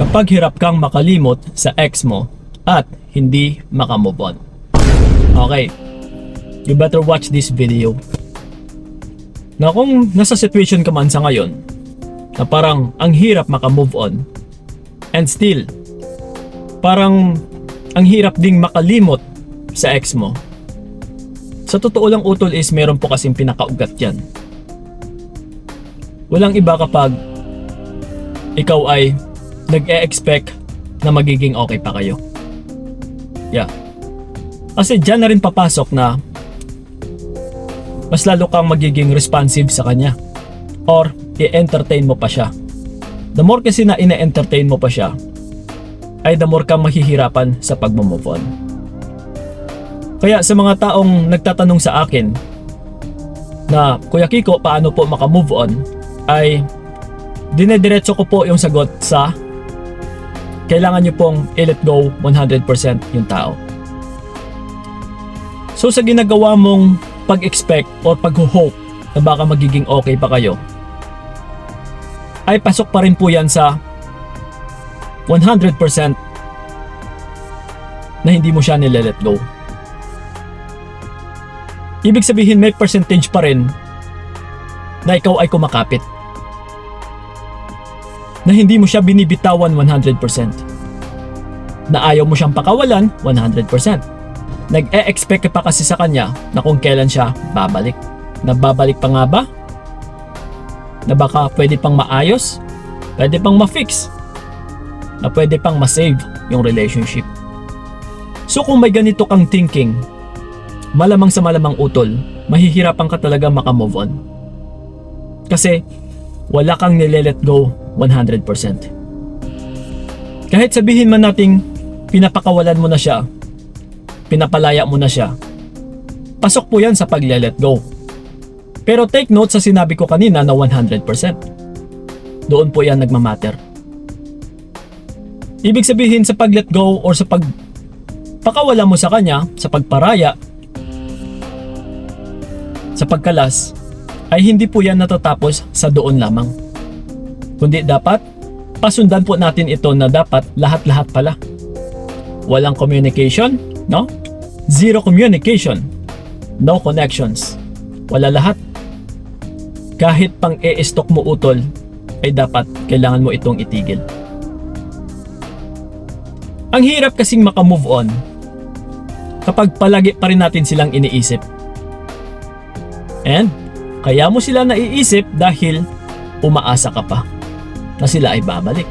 kapag hirap kang makalimot sa ex mo at hindi makamove on. Okay, you better watch this video. Na kung nasa situation ka man sa ngayon na parang ang hirap makamove on and still parang ang hirap ding makalimot sa ex mo, sa totoo lang utol is meron po kasing pinakaugat yan. Walang iba kapag ikaw ay nag-e-expect na magiging okay pa kayo. Yeah. Kasi dyan na rin papasok na mas lalo kang magiging responsive sa kanya or i-entertain mo pa siya. The more kasi na ina-entertain mo pa siya, ay the more kang mahihirapan sa pag-move on. Kaya sa mga taong nagtatanong sa akin na, Kuya Kiko, paano po makamove on, ay dinediretso ko po yung sagot sa kailangan nyo pong i-let go 100% yung tao. So sa ginagawa mong pag-expect or pag-hope na baka magiging okay pa kayo, ay pasok pa rin po yan sa 100% na hindi mo siya nile-let go. Ibig sabihin may percentage pa rin na ikaw ay kumakapit, na hindi mo siya binibitawan 100%, na ayaw mo siyang pakawalan 100%. Nag-e-expect ka pa kasi sa kanya na kung kailan siya babalik. Na babalik pa nga ba? Na baka pwede pang maayos? Pwede pang ma-fix? Na pwede pang ma-save yung relationship? So kung may ganito kang thinking, malamang sa malamang utol, mahihirapan ka talaga makamove on. Kasi wala kang nile-let go 100%. Kahit sabihin man nating pinapakawalan mo na siya, pinapalaya mo na siya, pasok po yan sa pag-let go. Pero take note sa sinabi ko kanina na 100%. Doon po yan nagmamatter. Ibig sabihin sa pag-let go or sa pagpakawala mo sa kanya, sa pagparaya, sa pagkalas, ay hindi po yan natatapos sa doon lamang. Kundi dapat pasundan po natin ito na dapat lahat-lahat pala. Walang communication, no? Zero communication. No connections. Wala lahat. Kahit pang e-stock mo utol, ay dapat kailangan mo itong itigil. Ang hirap kasing makamove on kapag palagi pa rin natin silang iniisip. And kaya mo sila naiisip dahil umaasa ka pa na sila ay babalik.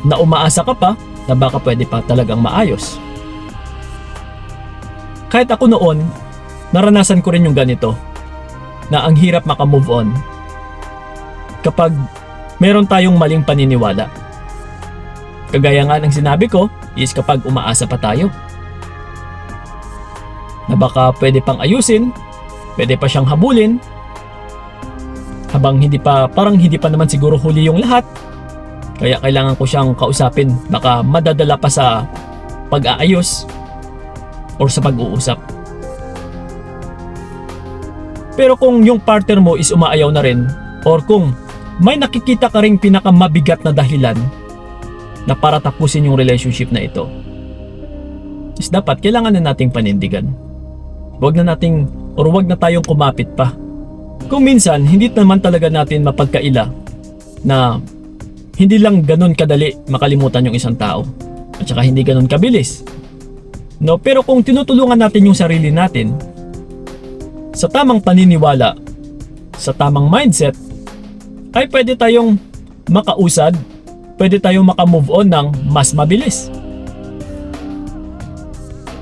Na umaasa ka pa na baka pwede pa talagang maayos. Kahit ako noon, naranasan ko rin yung ganito, na ang hirap makamove on kapag meron tayong maling paniniwala. Kagaya nga ng sinabi ko is kapag umaasa pa tayo na baka pwede pang ayusin, pwede pa siyang habulin, habang parang hindi pa naman siguro huli yung lahat, kaya kailangan ko siyang kausapin, baka madadala pa sa pag-aayos or sa pag-uusap. Pero kung yung partner mo is umaayaw na rin, or kung may nakikita ka ring pinakamabigat na dahilan na para tapusin yung relationship na ito, is dapat kailangan na nating panindigan. Wag na tayong kumapit pa. Kung minsan, hindi naman talaga natin mapagkaila na hindi lang ganun kadali makalimutan yung isang tao. At saka hindi ganun kabilis. No, pero kung tinutulungan natin yung sarili natin sa tamang paniniwala, sa tamang mindset, ay pwede tayong makausad, pwede tayong makamove on ng mas mabilis.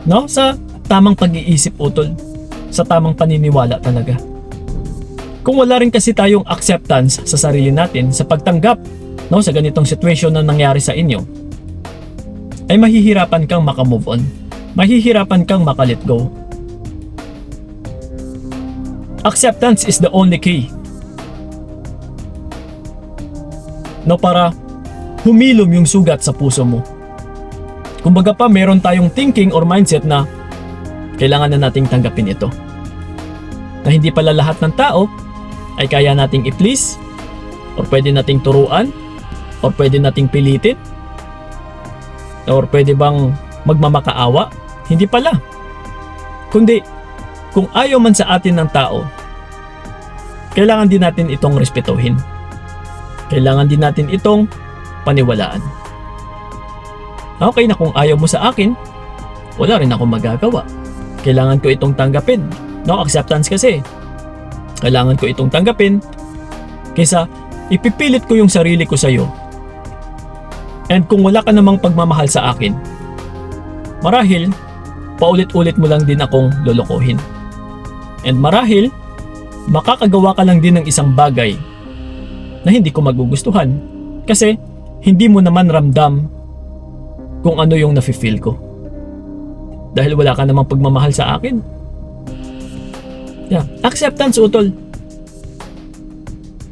No, sa tamang pag-iisip utol, sa tamang paniniwala talaga. Kung wala rin kasi tayong acceptance sa sarili natin, sa pagtanggap, no, sa ganitong situation na nangyari sa inyo, ay mahihirapan kang makamove on. Mahihirapan kang makalet go. Acceptance is the only key, no, para humilom yung sugat sa puso mo. Kumbaga pa, meron tayong thinking or mindset na kailangan na nating tanggapin ito. Na hindi pala lahat ng tao ay kaya nating i-please, or pwede nating turuan, or pwede nating pilitin, Or pwede bang magmamakaawa? Hindi pala. Kundi, kung ayaw man sa atin ng tao, kailangan din natin itong respetuhin. Kailangan din natin itong paniwalaan. Okay na kung ayaw mo sa akin, wala rin akong magagawa. Kailangan ko itong tanggapin. No, acceptance kasi. Kailangan ko itong tanggapin kaysa ipipilit ko yung sarili ko sa'yo. And kung wala ka namang pagmamahal sa akin, marahil, paulit-ulit mo lang din akong lolokohin. And marahil, makakagawa ka lang din ng isang bagay na hindi ko magugustuhan kasi hindi mo naman ramdam kung ano yung nafe-feel ko. Dahil wala ka namang pagmamahal sa akin. Yeah, acceptance, utol.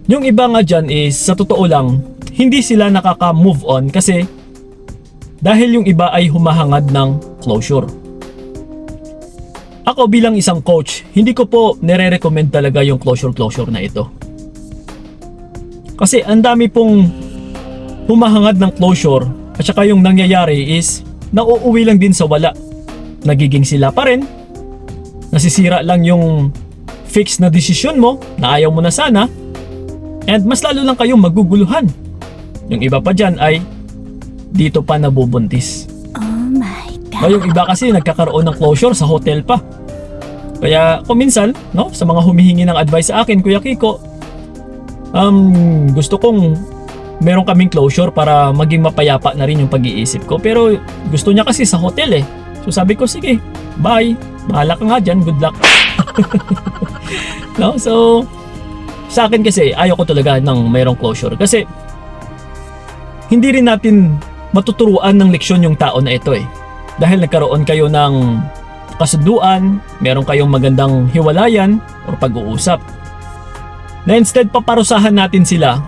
Yung iba nga dyan is, sa totoo lang, hindi sila nakaka-move on kasi dahil yung iba ay humahangad ng closure. Ako bilang isang coach, hindi ko po nire-recommend talaga yung closure na ito. Kasi ang dami pong humahangad ng closure at saka yung nangyayari is nauuwi lang din sa wala. Nagiging sila pa rin, nasisira lang yung fix na desisyon mo na ayaw mo na sana, and mas lalo lang kayong maguguluhan. Yung iba pa dyan ay dito pa nabubuntis. Oh my God. O yung iba kasi nagkakaroon ng closure sa hotel pa. Kaya kung minsan, no, sa mga humihingi ng advice sa akin, Kuya Kiko, gusto kong meron kaming closure para maging mapayapa na rin yung pag-iisip ko. Pero gusto niya kasi sa hotel eh. So sabi ko, sige, bye. Bahala ka nga dyan, good luck. No? So, sa akin kasi, ayaw ko talaga ng mayroong closure. Kasi, hindi rin natin matuturuan ng leksyon yung tao na ito eh. Dahil nagkaroon kayo ng kasunduan, meron kayong magandang hiwalayan o pag-uusap. Na instead paparusahan natin sila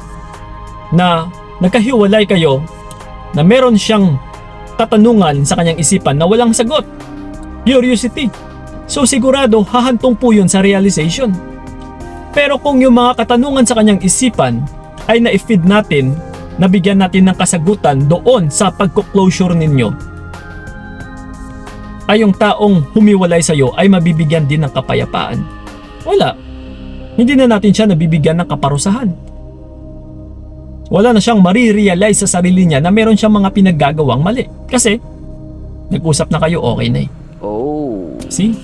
na nagkahiwalay kayo, na meron siyang katanungan sa kanyang isipan na walang sagot. Curiosity. So sigurado hahantong po yun sa realization. Pero kung yung mga katanungan sa kanyang isipan ay na-feed natin, nabigyan natin ng kasagutan doon sa pagko-closure ninyo, ay yung taong humiwalay sa'yo ay mabibigyan din ng kapayapaan. Wala. Hindi na natin siya nabibigyan ng kaparusahan. Wala na siyang marirealize sa sarili niya na meron siyang mga pinaggagawang mali. Kasi, nag-usap na kayo, okay na eh. Oh. See?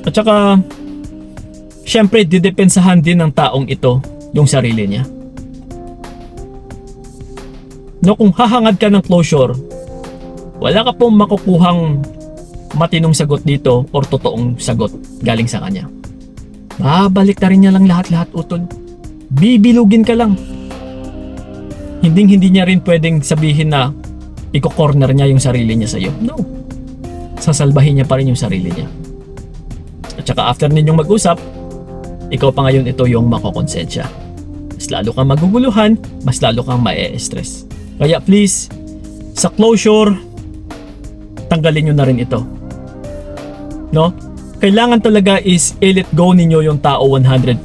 At saka, syempre, didepensahan din ng taong ito yung sarili niya. No, kung hahangad ka ng closure, wala ka pong makukuhang matinong sagot dito or totoong sagot galing sa kanya. Babalik na rin niya lang lahat-lahat, utol. Bibilugin ka lang. Hindi niya rin pwedeng sabihin na iko-corner niya yung sarili niya sa'yo. No. Sasalbahin niya pa rin yung sarili niya. At saka after ninyong mag-usap, ikaw pa ngayon ito yung makokonsensya. Mas lalo kang maguguluhan, mas lalo kang mae-stress. Kaya please, sa closure, tanggalin nyo na rin ito. No? Kailangan talaga is i-let go ninyo yung tao 100%.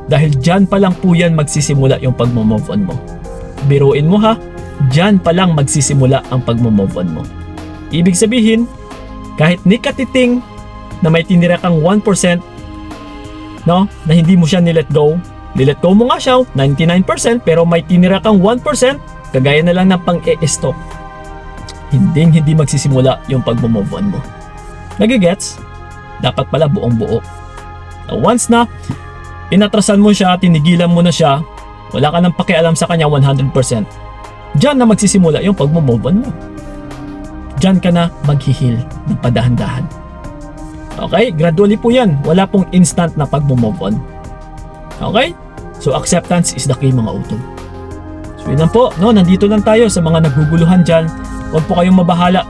Dahil dyan pa lang po yan magsisimula yung pag-move on mo. Biruin mo ha, dyan pa lang magsisimula ang pag-move on mo. Ibig sabihin, kahit ni katiting na may tinira kang 1%, no, na hindi mo siya nilet go mo nga siya 99%, pero may tinira kang 1%, kagaya na lang ng pang-e-stop. Hindi magsisimula yung pag-move on mo. Nagigets? Dapat pala buong buo. Now, once na inatrasan mo siya, tinigilan mo na siya, wala ka nang pakialam sa kanya 100%, dyan na magsisimula yung pag-move on mo. Dyan ka na maghihil ng padahan-dahan. Okay? Gradually po yan. Wala pong instant na pag-move on. Okay? So acceptance is the key, mga utol. So yun lang po. No? Nandito lang tayo sa mga naguguluhan dyan. Huwag po kayong mabahala.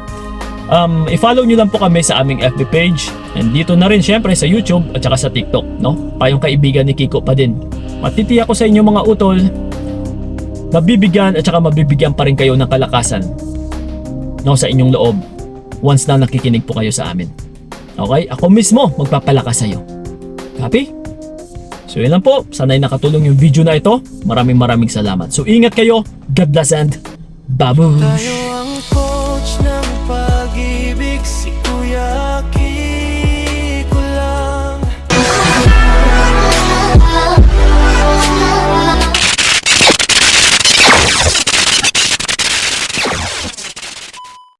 I-follow nyo lang po kami sa aming FB page. And dito na rin syempre sa YouTube at saka sa TikTok. No? Payong kaibigan ni Kiko pa din. Matitiyak ko sa inyo, mga utol, mabibigyan at saka mabibigyan pa rin kayo ng kalakasan, no, sa inyong loob once na nakikinig po kayo sa amin. Okay? Ako mismo magpapalakas sa iyo. Copy? So yun lang po. Sana'y nakatulong yung video na ito. Maraming salamat. So ingat kayo. God bless and babush! toxic.